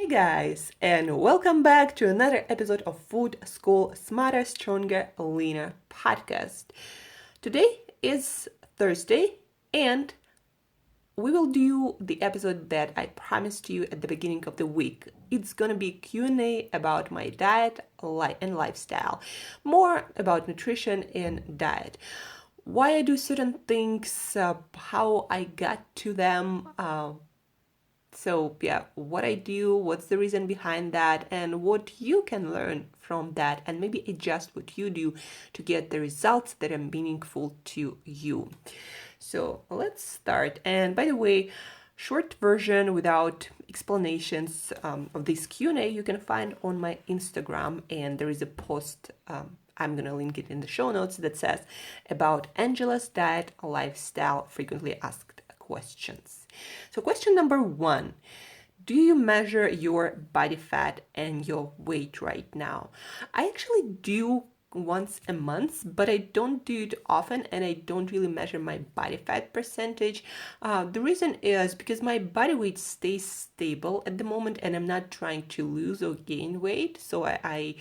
Hey guys, and welcome back to another episode of Food School Smarter, Stronger, Leaner podcast. Today is Thursday, and we will do the episode that I promised you at the beginning of the week. It's gonna be Q&A about my diet and lifestyle, more about nutrition and diet, why I do certain things, how I got to them. What I do, what's the reason behind that, and what you can learn from that, and maybe adjust what you do to get the results that are meaningful to you. So let's start. And by the way, short version without explanations of this Q&A you can find on my Instagram, and there is a post, I'm gonna link it in the show notes, that says about Angela's diet lifestyle frequently asked questions. So question number 1, do you measure your body fat and your weight right now? I actually do once a month, but I don't do it often, and I don't really measure my body fat percentage. The reason is because my body weight stays stable at the moment, and I'm not trying to lose or gain weight, so I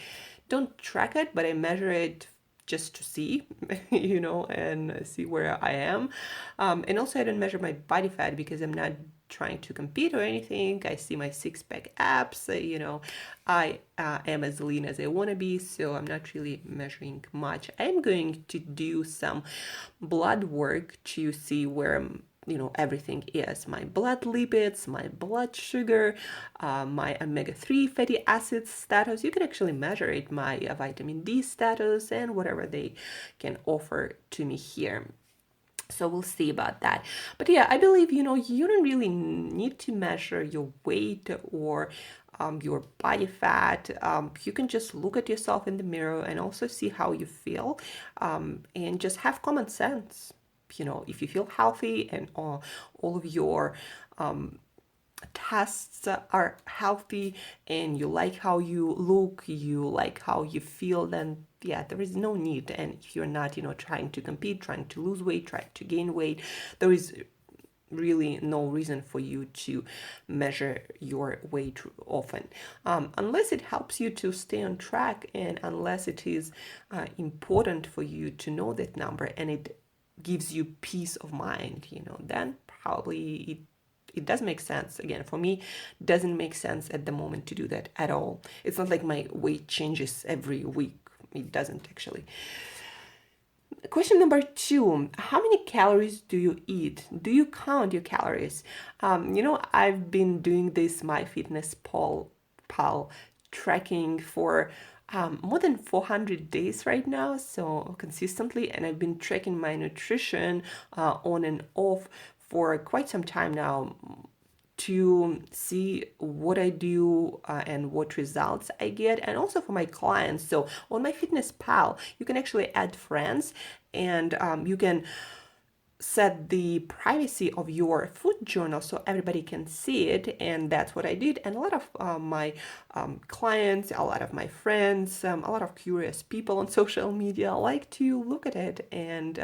don't track it, but I measure it just to see, and see where I am. And also I don't measure my body fat because I'm not trying to compete or anything. I see my six-pack abs, I am as lean as I want to be, so I'm not really measuring much. I'm going to do some blood work to see where everything is: my blood lipids, my blood sugar, my omega-3 fatty acids status. You can actually measure it, my vitamin D status, and whatever they can offer to me here. So we'll see about that. But yeah, I believe, you don't really need to measure your weight or your body fat. You can just look at yourself in the mirror and also see how you feel, and just have common sense. If you feel healthy and all of your tests are healthy, and you like how you look, you like how you feel, then yeah, there is no need. And if you're not, trying to compete, trying to lose weight, trying to gain weight, there is really no reason for you to measure your weight often, unless it helps you to stay on track, and unless it is important for you to know that number and it gives you peace of mind, then probably it does make sense. Again, for me, it doesn't make sense at the moment to do that at all. It's not like my weight changes every week. It doesn't actually. Question number 2, how many calories do you eat? Do you count your calories? I've been doing this MyFitnessPal tracking for more than 400 days right now, so consistently, and I've been tracking my nutrition on and off for quite some time now, to see what I do and what results I get, and also for my clients. So on MyFitnessPal, you can actually add friends, and you can set the privacy of your food journal so everybody can see it, and that's what I did. And a lot of my clients, a lot of my friends, a lot of curious people on social media like to look at it and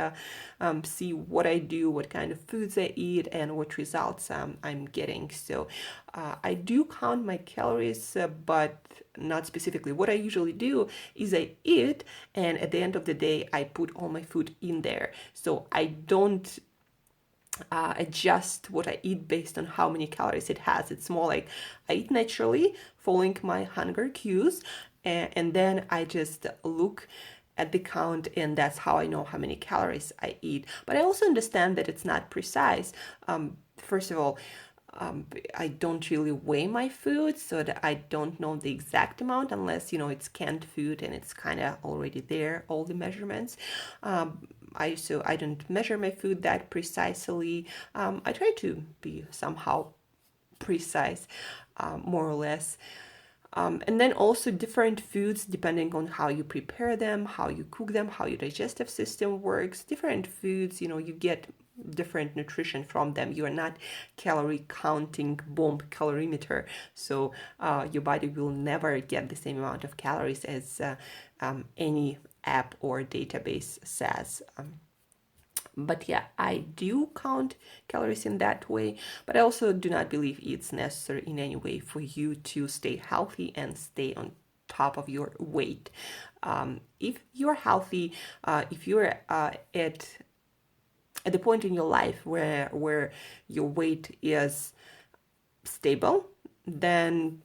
see what I do, what kind of foods I eat, and what results I'm getting. So I do count my calories, but not specifically. What I usually do is I eat, and at the end of the day, I put all my food in there. So I don't adjust what I eat based on how many calories it has. It's more like I eat naturally, following my hunger cues, and then I just look at the count, and that's how I know how many calories I eat. But I also understand that it's not precise. First of all, I don't really weigh my food, so that I don't know the exact amount, unless it's canned food and it's kind of already there, all the measurements. I don't measure my food that precisely. I try to be somehow precise, more or less. And then also different foods, depending on how you prepare them, how you cook them, how your digestive system works. Different foods, you get different nutrition from them. You are not calorie counting bomb calorimeter, so your body will never get the same amount of calories as any app or database says. But yeah, I do count calories in that way, but I also do not believe it's necessary in any way for you to stay healthy and stay on top of your weight. If you're healthy, if you're at the point in your life where your weight is stable, then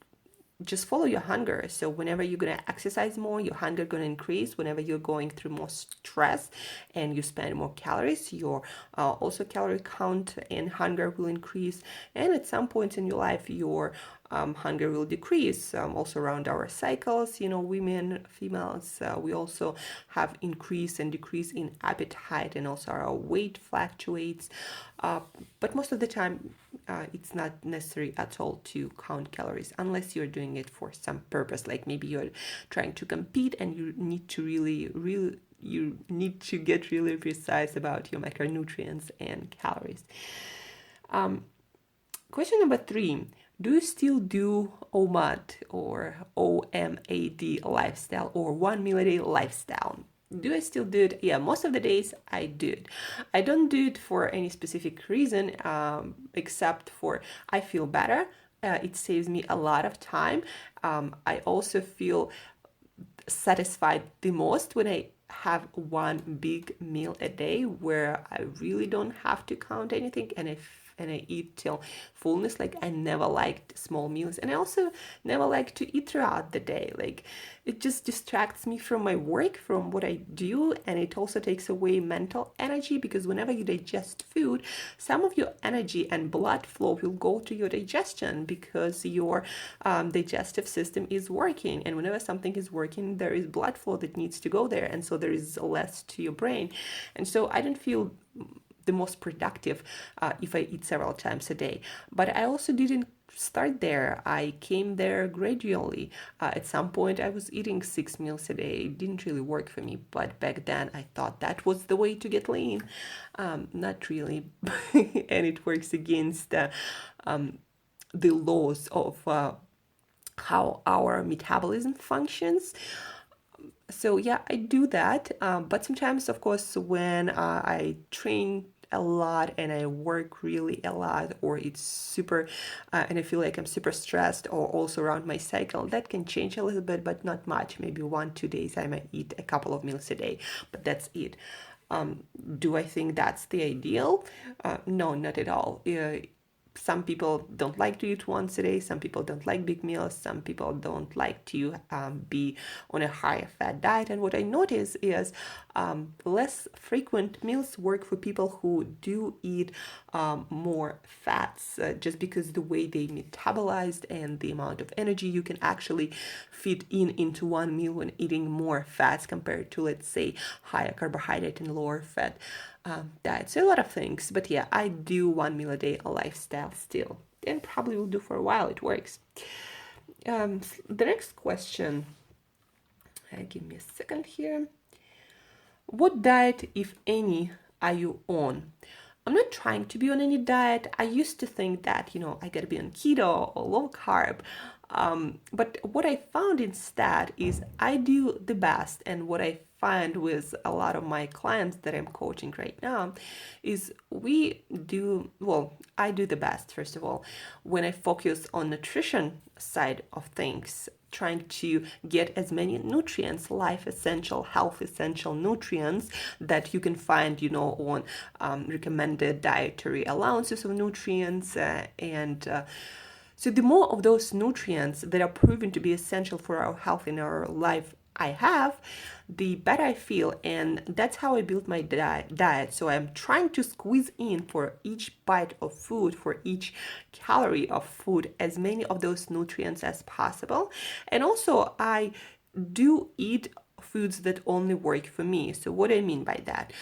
just follow your hunger. So whenever you're going to exercise more, your hunger going to increase. Whenever you're going through more stress and you spend more calories, your also calorie count and hunger will increase. And at some point in your life, your hunger will decrease. Also around our cycles, women, females, we also have increase and decrease in appetite, and also our weight fluctuates. But most of the time, it's not necessary at all to count calories unless you're doing it for some purpose, like maybe you're trying to compete and you need to you need to get really precise about your macronutrients and calories. Question number 3. Do you still do OMAD or OMAD lifestyle or 1 meal a day lifestyle? Do I still do it? Yeah, most of the days I do it. I don't do it for any specific reason, except for I feel better. It saves me a lot of time. I also feel satisfied the most when I have one big meal a day where I really don't have to count anything, and I eat till fullness. Like, I never liked small meals, and I also never like to eat throughout the day. Like, it just distracts me from my work, from what I do, and it also takes away mental energy, because whenever you digest food, some of your energy and blood flow will go to your digestion, because your digestive system is working, and whenever something is working, there is blood flow that needs to go there, and so there is less to your brain. And so I don't feel the most productive if I eat several times a day. But I also didn't start there. I came there gradually. At some point, I was eating 6 meals a day. It didn't really work for me, but back then I thought that was the way to get lean. Not really, and it works against the laws of how our metabolism functions. So yeah, I do that, but sometimes, of course, when I train a lot and I work really a lot, or it's super and I feel like I'm super stressed, or also around my cycle, that can change a little bit, but not much. Maybe 1-2 days I might eat a couple of meals a day, but that's it. Do I think that's the ideal? No, not at all. Some people don't like to eat once a day. Some people don't like big meals. Some people don't like to be on a higher fat diet. And what I notice is less frequent meals work for people who do eat more fats, just because the way they metabolized and the amount of energy you can actually fit into one meal when eating more fats compared to, let's say, higher carbohydrate and lower fat diet. So a lot of things. But yeah, I do 1 meal a day a lifestyle still, and probably will do for a while. It works. The next question, give me a second here. What diet, if any, are you on? I'm not trying to be on any diet. I used to think that, I gotta be on keto or low carb. But what I found instead is I do the best, and what I find with a lot of my clients that I'm coaching right now is I do the best, first of all, when I focus on nutrition side of things, trying to get as many nutrients, life essential, health essential nutrients that you can find, on recommended dietary allowances of nutrients. So the more of those nutrients that are proven to be essential for our health in our life I have, the better I feel. And that's how I build my diet. So I'm trying to squeeze in for each bite of food, for each calorie of food, as many of those nutrients as possible. And also, I do eat foods that only work for me. So what do I mean by that?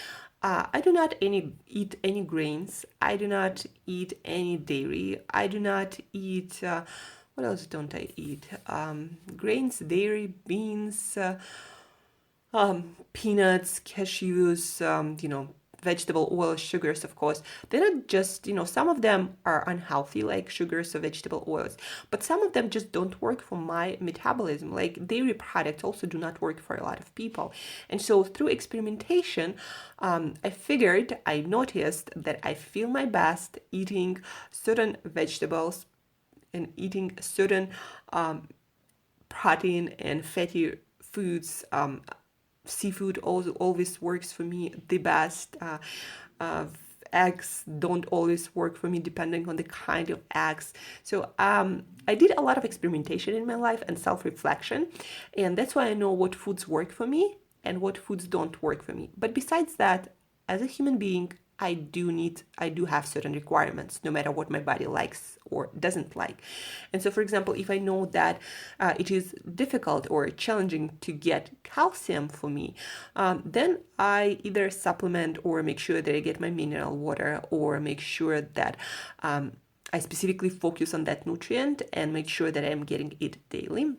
I do not eat any grains. I do not eat any dairy. I do not eat, what else don't I eat? Grains, dairy, beans, peanuts, cashews, vegetable oil, sugars, of course, they're not just, some of them are unhealthy, like sugars or vegetable oils, but some of them just don't work for my metabolism. Like dairy products also do not work for a lot of people. And so through experimentation, I noticed that I feel my best eating certain vegetables and eating certain protein and fatty foods. Seafood also always works for me the best. Uh, Eggs don't always work for me depending on the kind of eggs. So I did a lot of experimentation in my life and self-reflection, and that's why I know what foods work for me and what foods don't work for me. But besides that, as a human being, I do have certain requirements, no matter what my body likes or doesn't like. And so, for example, if I know that it is difficult or challenging to get calcium for me, then I either supplement or make sure that I get my mineral water, or make sure that I specifically focus on that nutrient and make sure that I'm getting it daily.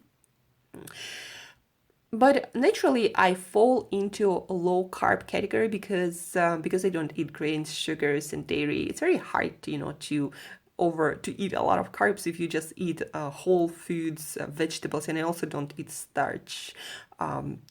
But naturally, I fall into a low carb category because I don't eat grains, sugars, and dairy. It's very hard, to eat a lot of carbs if you just eat whole foods, vegetables, and I also don't eat starch.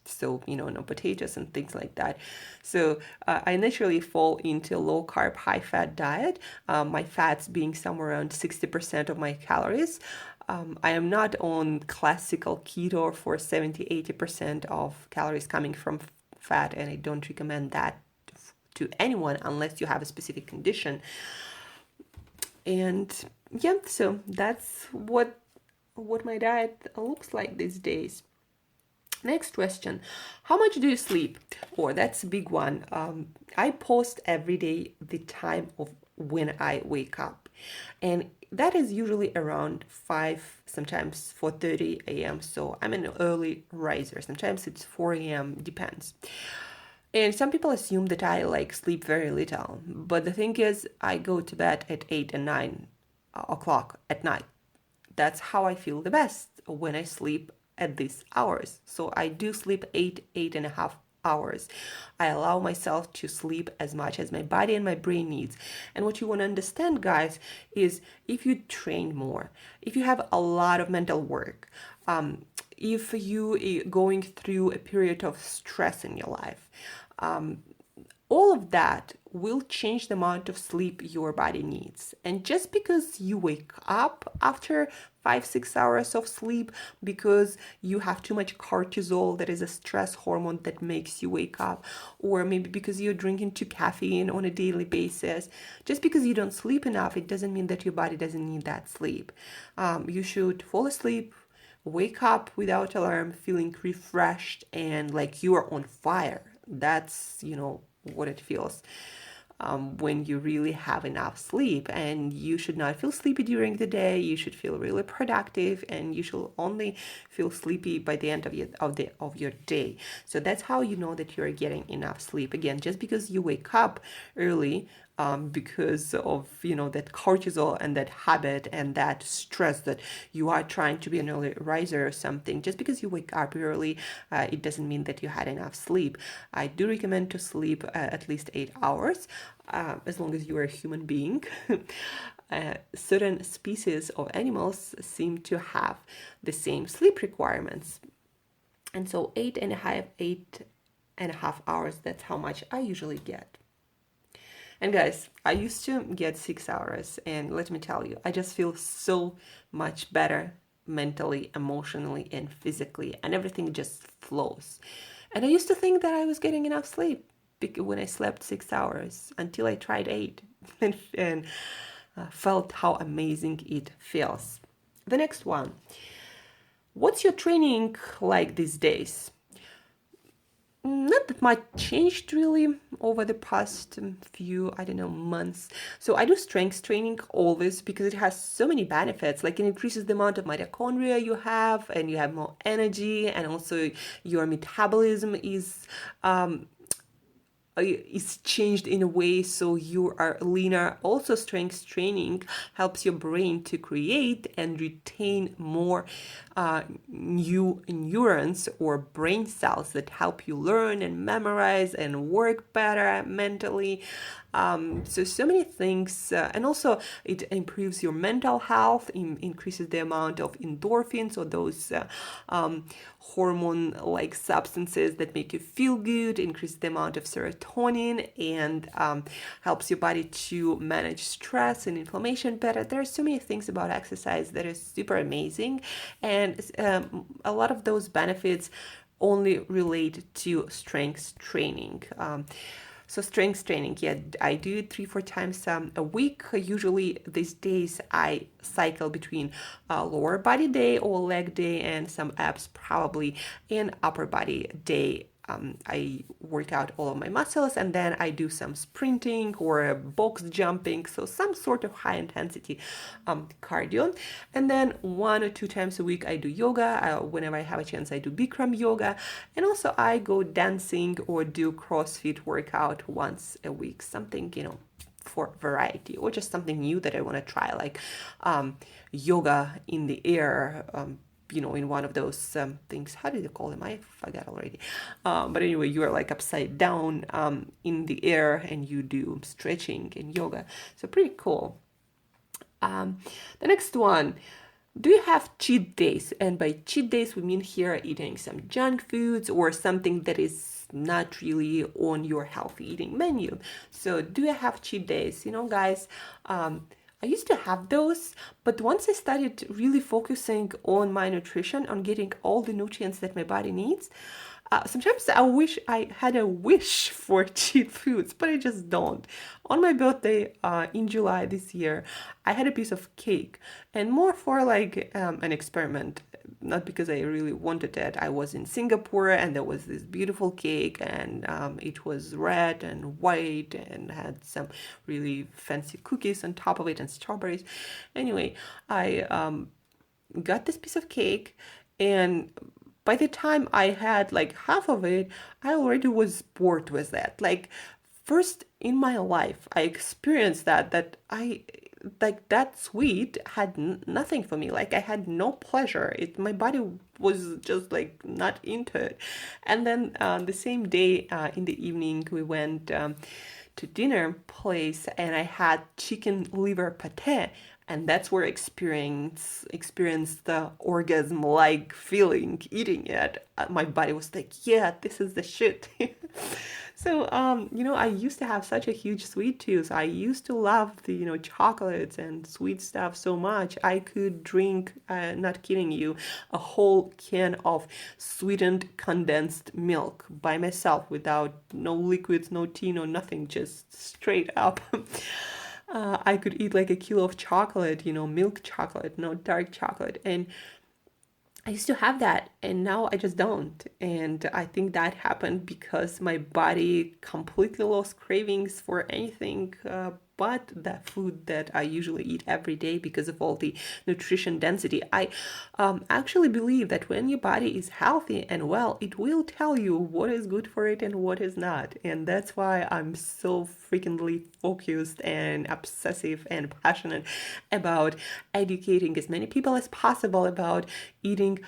So no potatoes and things like that. So I naturally fall into a low carb, high fat diet. My fats being somewhere around 60% of my calories. I am not on classical keto for 70-80% of calories coming from fat, and I don't recommend that to anyone unless you have a specific condition. And yeah, so that's what my diet looks like these days. Next question. How much do you sleep? Oh, that's a big one. I post every day the time of when I wake up. And that is usually around 5, sometimes 4:30 a.m. So I'm an early riser. Sometimes it's 4 a.m. Depends. And some people assume that I sleep very little. But the thing is, I go to bed at 8 and 9 o'clock at night. That's how I feel the best, when I sleep at these hours. So I do sleep 8.5 hours. I allow myself to sleep as much as my body and my brain needs. And what you want to understand, guys, is if you train more, if you have a lot of mental work, if you are going through a period of stress in your life, all of that will change the amount of sleep your body needs. And just because you wake up after 5-6 hours of sleep because you have too much cortisol, that is a stress hormone that makes you wake up, or maybe because you're drinking too caffeine on a daily basis, just because you don't sleep enough, it doesn't mean that your body doesn't need that sleep. You should fall asleep, wake up without alarm, feeling refreshed and like you are on fire. That's, what it feels when you really have enough sleep. And you should not feel sleepy during the day. You should feel really productive, and you should only feel sleepy by the end of your day. So that's how you know that you're getting enough sleep. Again, just because you wake up early because of that cortisol and that habit and that stress that you are trying to be an early riser or something, just because you wake up early, it doesn't mean that you had enough sleep. I do recommend to sleep at least 8 hours, as long as you are a human being. Certain species of animals seem to have the same sleep requirements, and so 8.5 hours, that's how much I usually get. And guys, I used to get 6 hours, and let me tell you, I just feel so much better mentally, emotionally, and physically, and everything just flows. And I used to think that I was getting enough sleep when I slept 6 hours, until I tried 8 and felt how amazing it feels. The next one. What's your training like these days? Not that much changed really over the past few, months. So I do strength training always because it has so many benefits. Like, it increases the amount of mitochondria you have, and you have more energy, and also your metabolism is is changed in a way so you are leaner. Also, strength training helps your brain to create and retain more new neurons or brain cells that help you learn and memorize and work better mentally. So many things, and also it improves your mental health, increases the amount of endorphins or those hormone-like substances that make you feel good, increases the amount of serotonin, and helps your body to manage stress and inflammation better. There are so many things about exercise that is super amazing, and a lot of those benefits only relate to strength training. So strength training, yeah, I do it 3-4 times a week. Usually these days I cycle between lower body day or leg day and some abs probably, and upper body day. I work out all of my muscles, and then I do some sprinting or box jumping, so some sort of high intensity cardio. And then 1 or 2 times a week I do yoga. Whenever I have a chance, I do Bikram yoga, and also I go dancing or do CrossFit workout once a week, something, for variety, or just something new that I want to try, like yoga in the air, in one of those things. How do they call them? I forgot already. But anyway, you are like upside down in the air, and you do stretching and yoga. So pretty cool. The next one. Do you have cheat days? And by cheat days, we mean here eating some junk foods or something that is not really on your healthy eating menu. So do you have cheat days? Guys, I used to have those, but once I started really focusing on my nutrition, on getting all the nutrients that my body needs, sometimes I wish I had a wish for cheat foods, but I just don't. On my birthday in July this year, I had a piece of cake, and more for like an experiment, not because I really wanted it. I was in Singapore, and there was this beautiful cake, and it was red and white and had some really fancy cookies on top of it and strawberries. Anyway, I got this piece of cake, and by the time I had like half of it, I already was bored with that. Like, first in my life, I experienced that I like that sweet had nothing for me. Like, I had no pleasure. My body was just like not into it. And then the same day in the evening, we went to dinner place, and I had chicken liver pate, and that's where I experienced the orgasm like feeling eating it. My body was like, yeah, this is the shit. So I used to have such a huge sweet tooth. I used to love the chocolates and sweet stuff so much. I could drink, not kidding you, a whole can of sweetened condensed milk by myself, without no liquids, no tea, no nothing, just straight up. I could eat like a kilo of chocolate, milk chocolate, no dark chocolate. And I used to have that, and now I just don't. And I think that happened because my body completely lost cravings for anything but the food that I usually eat every day because of all the nutrition density. I actually believe that when your body is healthy and well, it will tell you what is good for it and what is not. And that's why I'm so frequently focused and obsessive and passionate about educating as many people as possible about eating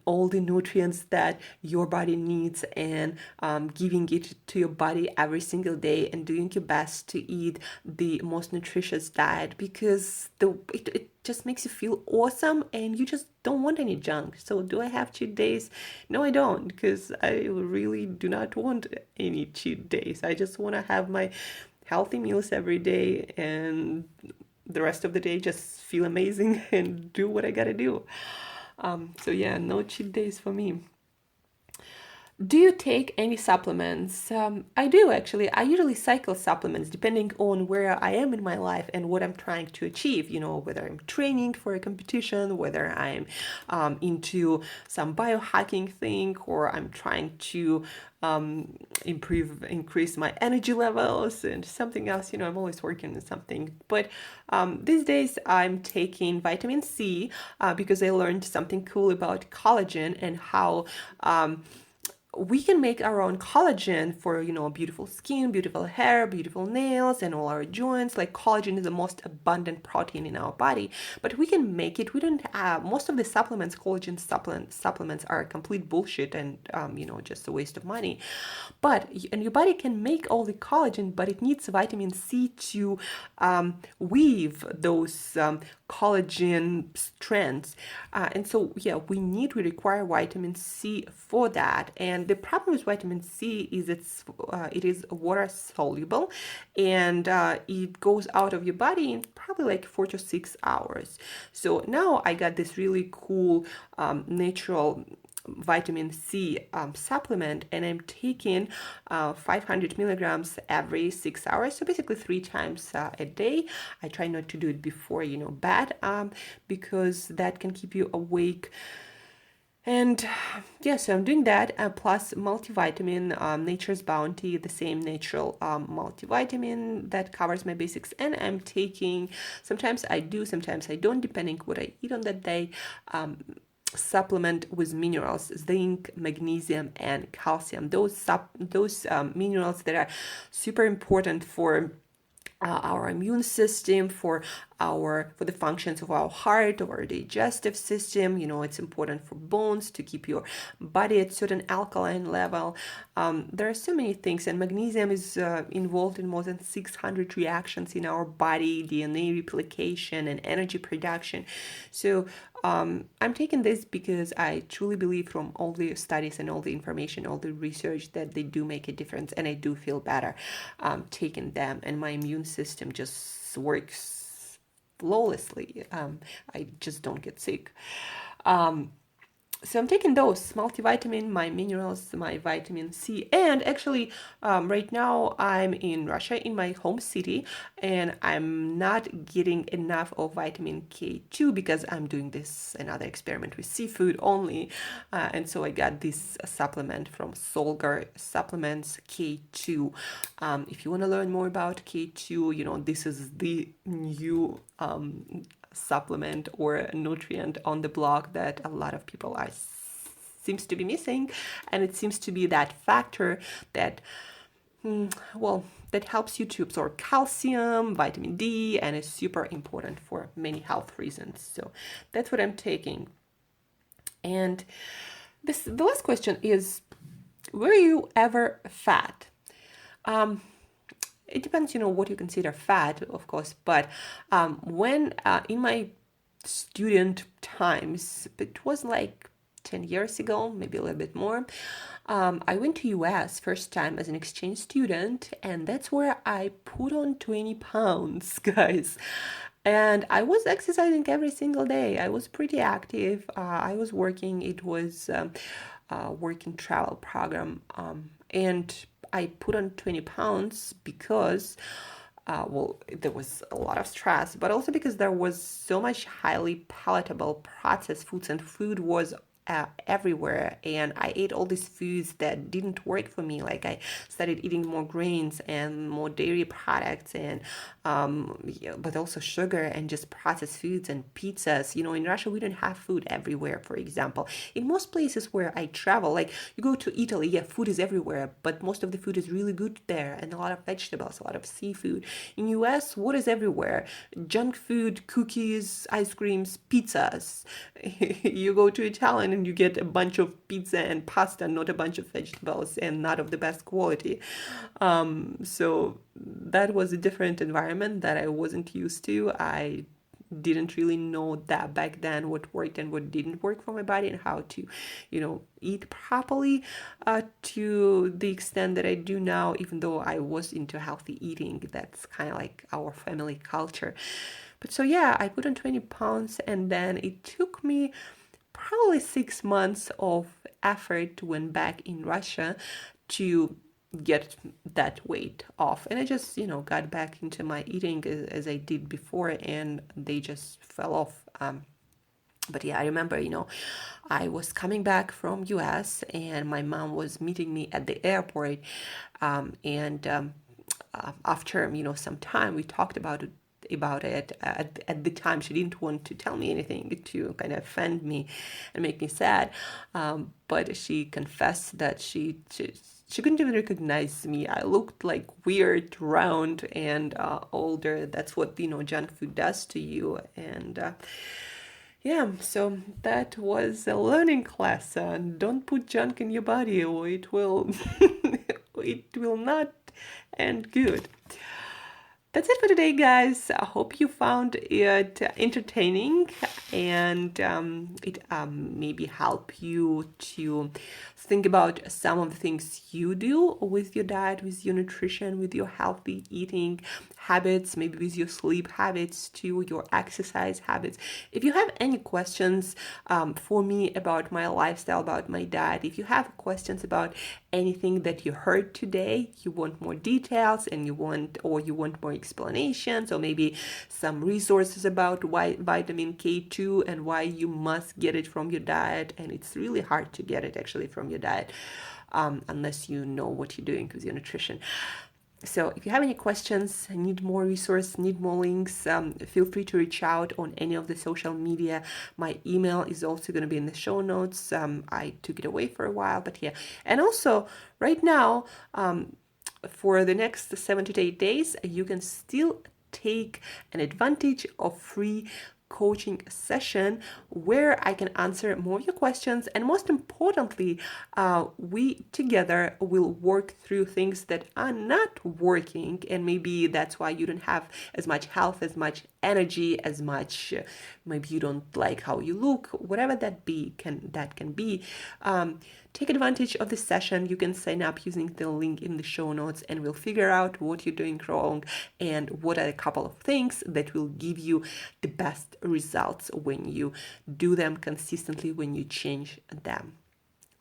all the nutrients that your body needs, and giving it to your body every single day, and doing your best to eat the most nutritious diet, because it just makes you feel awesome, and you just don't want any junk. So do I have cheat days? No, I don't, because I really do not want any cheat days. I just want to have my healthy meals every day, and the rest of the day just feel amazing and do what I gotta do. So yeah, no cheat days for me. Do you take any supplements? I do, actually. I usually cycle supplements depending on where I am in my life and what I'm trying to achieve. Whether I'm training for a competition, whether I'm into some biohacking thing, or I'm trying to increase my energy levels and something else. I'm always working on something. But these days I'm taking vitamin C because I learned something cool about collagen and how we can make our own collagen for, beautiful skin, beautiful hair, beautiful nails, and all our joints. Like, collagen is the most abundant protein in our body, but we can make it. We don't have most of the supplements, collagen supplements are complete bullshit and, just a waste of money. And your body can make all the collagen, but it needs vitamin C to weave those collagen strands. And so, yeah, we require vitamin C for that. And the problem with vitamin C is it is water soluble, and it goes out of your body in probably like 4 to 6 hours. So now I got this really cool natural vitamin C supplement, and I'm taking 500 milligrams every 6 hours, so basically 3 times a day. I try not to do it before bed, because that can keep you awake. And yeah, so I'm doing that, plus multivitamin, Nature's Bounty, the same natural multivitamin that covers my basics. And I'm taking, sometimes I do, sometimes I don't, depending what I eat on that day, supplement with minerals, zinc, magnesium, and calcium. Those minerals that are super important for our immune system, for the functions of our heart, of our digestive system. It's important for bones, to keep your body at certain alkaline level. There are so many things, and magnesium is involved in more than 600 reactions in our body, DNA replication and energy production. So I'm taking this because I truly believe, from all the studies and all the information, all the research, that they do make a difference, and I do feel better taking them, and my immune system just works flawlessly. I just don't get sick. So I'm taking those multivitamin, my minerals, my vitamin C, and actually right now I'm in Russia, in my home city, and I'm not getting enough of vitamin K2 because I'm doing this another experiment with seafood only, and so I got this supplement from Solgar Supplements, K2. If you want to learn more about K2, this is the new supplement or nutrient on the block that a lot of people seems to be missing, and it seems to be that factor that that helps you to absorb calcium, vitamin D, and is super important for many health reasons. So that's what I'm taking. And the last question is, were you ever fat? It depends, what you consider fat, of course, but when in my student times, it was like 10 years ago, maybe a little bit more, I went to US first time as an exchange student, and that's where I put on 20 pounds, guys. And I was exercising every single day. I was pretty active. I was working. It was a working travel program, and I put on 20 pounds because there was a lot of stress, but also because there was so much highly palatable processed foods, and food was everywhere, and I ate all these foods that didn't work for me. Like, I started eating more grains and more dairy products, and but also sugar and just processed foods and pizzas. In Russia we don't have food everywhere. For example, in most places where I travel, like, you go to Italy, yeah, food is everywhere, but most of the food is really good there, and a lot of vegetables, a lot of seafood. In US, what is everywhere? Junk food, cookies, ice creams, pizzas. You go to Italian and you get a bunch of pizza and pasta, not a bunch of vegetables, and not of the best quality. So that was a different environment that I wasn't used to. I didn't really know that back then, what worked and what didn't work for my body, and how to eat properly to the extent that I do now, even though I was into healthy eating. That's kind of like our family culture. But so yeah, I put on 20 pounds, and then it took me probably 6 months of effort when back in Russia to get that weight off. And I just, got back into my eating as I did before, and they just fell off. But yeah, I remember, I was coming back from US, and my mom was meeting me at the airport. And after, some time, we talked about about it. At the time, she didn't want to tell me anything to kind of offend me and make me sad. But she confessed that she couldn't even recognize me. I looked like weird, round, and older. That's what junk food does to you. And yeah, so that was a learning class. Don't put junk in your body, or it will it will not end good. That's it for today, guys. I hope you found it entertaining and it maybe help you to think about some of the things you do with your diet, with your nutrition, with your healthy eating habits, maybe with your sleep habits too, your exercise habits. If you have any questions for me about my lifestyle, about my diet, if you have questions about anything that you heard today, you want more details and you want more explanations, or maybe some resources about why vitamin K2 and why you must get it from your diet, and it's really hard to get it actually from your diet unless you know what you're doing with your nutrition. So if you have any questions, need more resource, need more links, feel free to reach out on any of the social media. My email is also going to be in the show notes. I took it away for a while, but yeah. And also right now, for the next 7 to 8 days, you can still take an advantage of free coaching session where I can answer more of your questions, and most importantly, we together will work through things that are not working, and maybe that's why you don't have as much health, as much energy, as much maybe you don't like how you look, whatever that can be. Take advantage of this session. You can sign up using the link in the show notes, and we'll figure out what you're doing wrong and what are a couple of things that will give you the best results when you do them consistently, when you change them.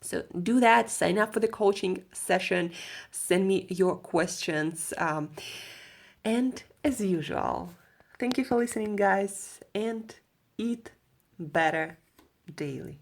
So do that, sign up for the coaching session, send me your questions, and as usual, thank you for listening, guys, and eat better daily.